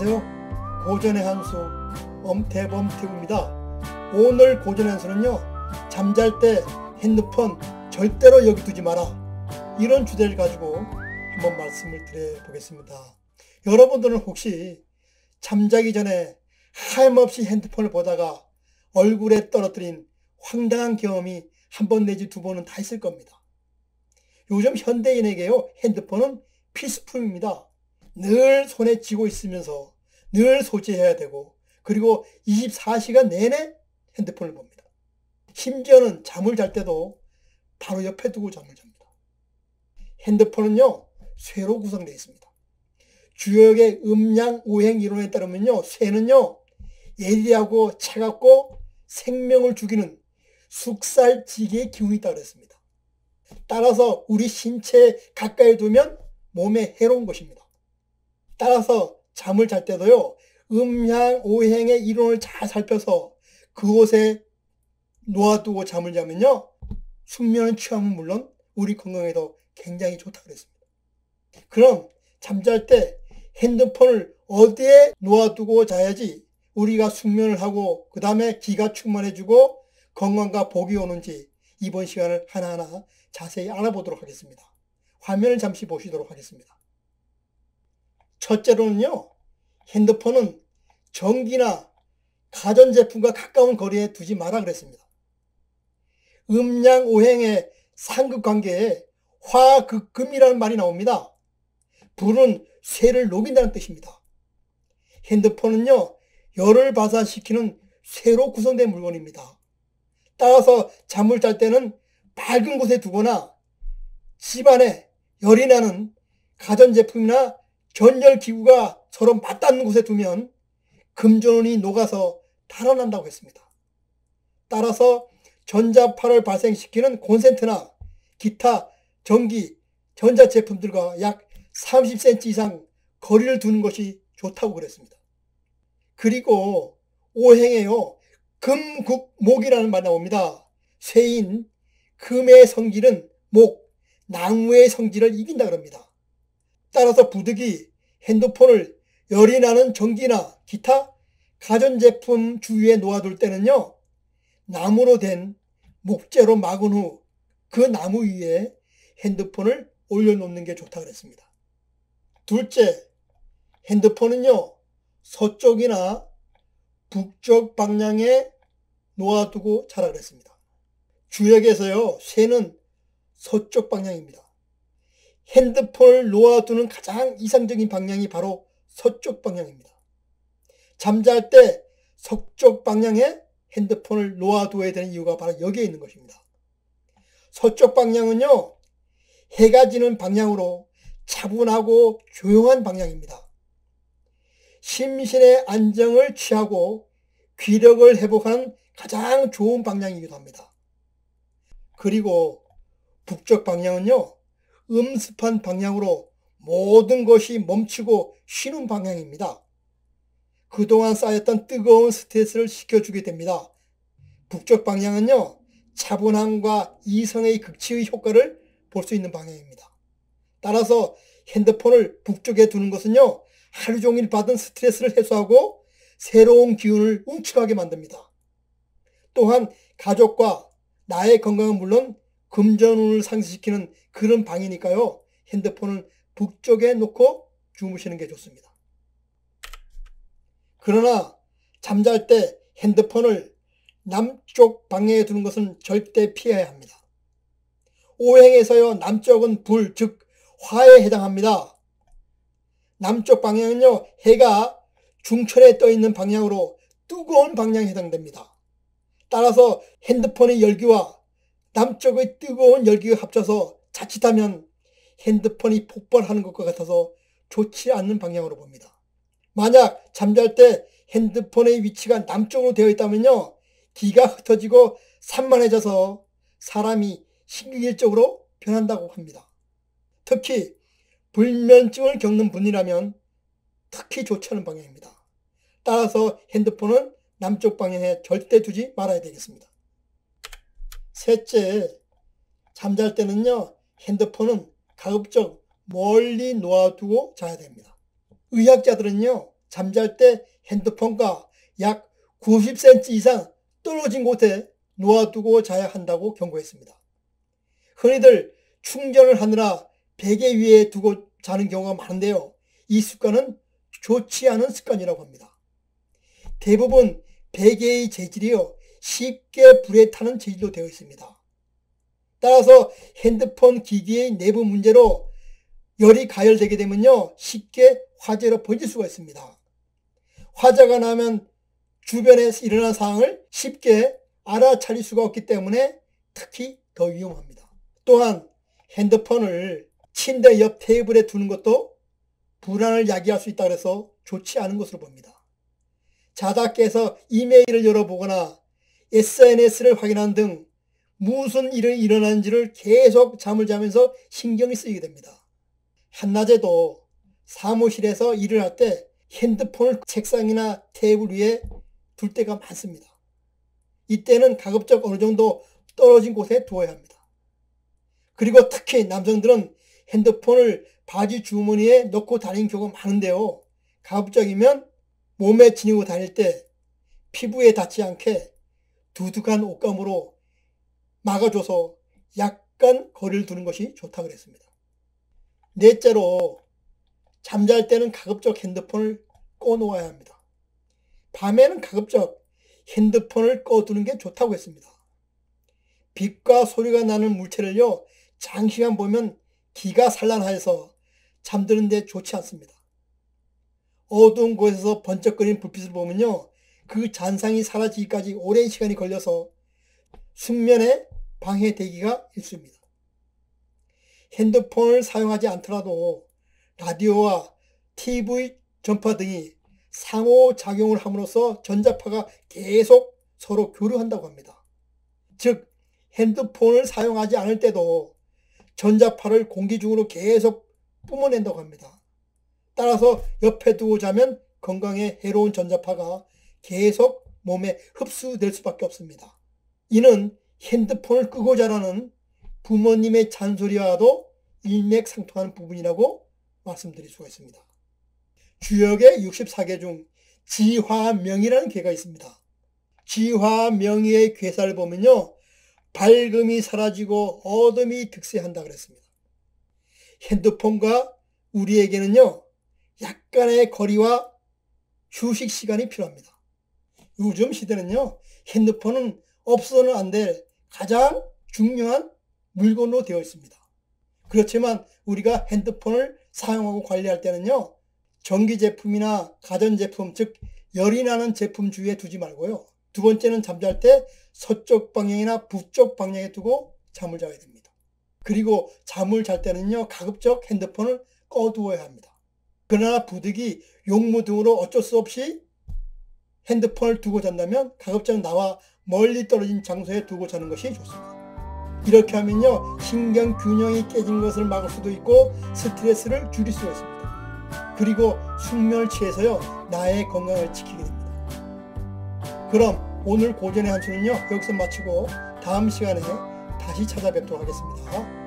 안녕하세요. 고전의 한수 엄태범TV입니다. 오늘 고전의 한수는요, 잠잘 때 핸드폰 절대로 여기 두지 마라, 이런 주제를 가지고 한번 말씀을 드려보겠습니다. 여러분들은 혹시 잠자기 전에 하염없이 핸드폰을 보다가 얼굴에 떨어뜨린 황당한 경험이 한 번 내지 두 번은 다 있을 겁니다. 요즘 현대인에게요, 핸드폰은 필수품입니다. 늘 손에 쥐고 있으면서 늘 소지해야 되고, 그리고 24시간 내내 핸드폰을 봅니다. 심지어는 잠을 잘 때도 바로 옆에 두고 잠을 잡니다. 핸드폰은요, 쇠로 구성되어 있습니다. 주역의 음양 오행 이론에 따르면요, 쇠는요, 예리하고 차갑고 생명을 죽이는 숙살지기의 기운이 있다고 그랬습니다. 따라서 우리 신체에 가까이 두면 몸에 해로운 것입니다. 따라서 잠을 잘 때도요, 음양 오행의 이론을 잘 살펴서 그곳에 놓아두고 잠을 자면요, 숙면의 취함은 물론 우리 건강에도 굉장히 좋다고 그랬습니다. 그럼 잠잘 때 핸드폰을 어디에 놓아두고 자야지 우리가 숙면을 하고 그 다음에 기가 충만해지고 건강과 복이 오는지 이번 시간을 하나하나 자세히 알아보도록 하겠습니다. 화면을 잠시 보시도록 하겠습니다. 첫째로는요, 핸드폰은 전기나 가전제품과 가까운 거리에 두지 마라 그랬습니다. 음양오행의 상극관계에 화극금이라는 말이 나옵니다. 불은 쇠를 녹인다는 뜻입니다. 핸드폰은요, 열을 발산시키는 쇠로 구성된 물건입니다. 따라서 잠을 잘 때는 밝은 곳에 두거나 집안에 열이 나는 가전제품이나 전열기구가 서로 맞닿는 곳에 두면 금전운이 녹아서 달아난다고 했습니다. 따라서 전자파를 발생시키는 콘센트나 기타 전기, 전자제품들과 약 30cm 이상 거리를 두는 것이 좋다고 그랬습니다. 그리고 오행에요, 금국목이라는 말이 나옵니다. 쇠인 금의 성질은 목, 나무의 성질을 이긴다 그럽니다. 따라서 부득이 핸드폰을 열이 나는 전기나 기타 가전제품 주위에 놓아둘 때는요, 나무로 된 목재로 막은 후 그 나무 위에 핸드폰을 올려놓는 게 좋다고 그랬습니다. 둘째, 핸드폰은요, 서쪽이나 북쪽 방향에 놓아두고 자라 그랬습니다. 주역에서요, 쇠는 서쪽 방향입니다. 핸드폰을 놓아두는 가장 이상적인 방향이 바로 서쪽 방향입니다. 잠잘 때 서쪽 방향에 핸드폰을 놓아두어야 되는 이유가 바로 여기에 있는 것입니다. 서쪽 방향은요, 해가 지는 방향으로 차분하고 조용한 방향입니다. 심신의 안정을 취하고 귀력을 회복하는 가장 좋은 방향이기도 합니다. 그리고 북쪽 방향은요, 음습한 방향으로 모든 것이 멈추고 쉬는 방향입니다. 그동안 쌓였던 뜨거운 스트레스를 식혀주게 됩니다. 북쪽 방향은요, 차분함과 이성의 극치의 효과를 볼 수 있는 방향입니다. 따라서 핸드폰을 북쪽에 두는 것은요, 하루 종일 받은 스트레스를 해소하고 새로운 기운을 움츠하게 만듭니다. 또한 가족과 나의 건강은 물론 금전운을 상승시키는 그런 방이니까요, 핸드폰을 북쪽에 놓고 주무시는 게 좋습니다. 그러나 잠잘 때 핸드폰을 남쪽 방향에 두는 것은 절대 피해야 합니다. 오행에서요, 남쪽은 불, 즉 화에 해당합니다. 남쪽 방향은요, 해가 중천에 떠 있는 방향으로 뜨거운 방향에 해당됩니다. 따라서 핸드폰의 열기와 남쪽의 뜨거운 열기가 합쳐서 자칫하면 핸드폰이 폭발하는 것과 같아서 좋지 않는 방향으로 봅니다. 만약 잠잘 때 핸드폰의 위치가 남쪽으로 되어 있다면요, 기가 흩어지고 산만해져서 사람이 신경질적으로 변한다고 합니다. 특히 불면증을 겪는 분이라면 특히 좋지 않은 방향입니다. 따라서 핸드폰은 남쪽 방향에 절대 두지 말아야 되겠습니다. 셋째, 잠잘 때는요, 핸드폰은 가급적 멀리 놓아두고 자야 됩니다. 의학자들은요, 잠잘 때 핸드폰과 약 90cm 이상 떨어진 곳에 놓아두고 자야 한다고 경고했습니다. 흔히들 충전을 하느라 베개 위에 두고 자는 경우가 많은데요. 이 습관은 좋지 않은 습관이라고 합니다. 대부분 베개의 재질이요, 쉽게 불에 타는 재질로 되어 있습니다. 따라서 핸드폰 기기의 내부 문제로 열이 가열되게 되면요, 쉽게 화재로 번질 수가 있습니다. 화재가 나면 주변에서 일어난 상황을 쉽게 알아차릴 수가 없기 때문에 특히 더 위험합니다. 또한 핸드폰을 침대 옆 테이블에 두는 것도 불안을 야기할 수 있다고 해서 좋지 않은 것으로 봅니다. 자다 깨서 이메일을 열어보거나 SNS를 확인하는 등 무슨 일이 일어나는지를 계속 잠을 자면서 신경이 쓰이게 됩니다. 한낮에도 사무실에서 일을 할 때 핸드폰을 책상이나 테이블 위에 둘 때가 많습니다. 이때는 가급적 어느 정도 떨어진 곳에 두어야 합니다. 그리고 특히 남성들은 핸드폰을 바지 주머니에 넣고 다니는 경우가 많은데요. 가급적이면 몸에 지니고 다닐 때 피부에 닿지 않게 두둑한 옷감으로 막아줘서 약간 거리를 두는 것이 좋다고 그랬습니다. 넷째로, 잠잘 때는 가급적 핸드폰을 꺼놓아야 합니다. 밤에는 가급적 핸드폰을 꺼두는 게 좋다고 했습니다. 빛과 소리가 나는 물체를요, 장시간 보면 기가 산란하여서 잠드는 데 좋지 않습니다. 어두운 곳에서 번쩍거리는 불빛을 보면요, 그 잔상이 사라지기까지 오랜 시간이 걸려서 숙면에 방해되기가 일쑤입니다. 핸드폰을 사용하지 않더라도 라디오와 TV 전파 등이 상호작용을 함으로써 전자파가 계속 서로 교류한다고 합니다. 즉, 핸드폰을 사용하지 않을 때도 전자파를 공기 중으로 계속 뿜어낸다고 합니다. 따라서 옆에 두고 자면 건강에 해로운 전자파가 계속 몸에 흡수될 수밖에 없습니다. 이는 핸드폰을 끄고 자라는 부모님의 잔소리와도 일맥상통하는 부분이라고 말씀드릴 수가 있습니다. 주역의 64개 중 지화명이라는 괴가 있습니다. 지화명의의 괴사를 보면요, 밝음이 사라지고 어둠이 득세한다 그랬습니다. 핸드폰과 우리에게는요, 약간의 거리와 휴식 시간이 필요합니다. 요즘 시대는요, 핸드폰은 없어서는 안 될 가장 중요한 물건으로 되어 있습니다. 그렇지만 우리가 핸드폰을 사용하고 관리할 때는요, 전기제품이나 가전제품, 즉 열이 나는 제품 주위에 두지 말고요. 두 번째는 잠잘 때 서쪽 방향이나 북쪽 방향에 두고 잠을 자야 됩니다. 그리고 잠을 잘 때는요, 가급적 핸드폰을 꺼두어야 합니다. 그러나 부득이 용무 등으로 어쩔 수 없이 핸드폰을 두고 잔다면 가급적 나와 멀리 떨어진 장소에 두고 자는 것이 좋습니다. 이렇게 하면요, 신경 균형이 깨진 것을 막을 수도 있고 스트레스를 줄일 수가 있습니다. 그리고 숙면을 취해서요, 나의 건강을 지키게 됩니다. 그럼 오늘 고전의 한 수는요, 여기서 마치고 다음 시간에 다시 찾아뵙도록 하겠습니다.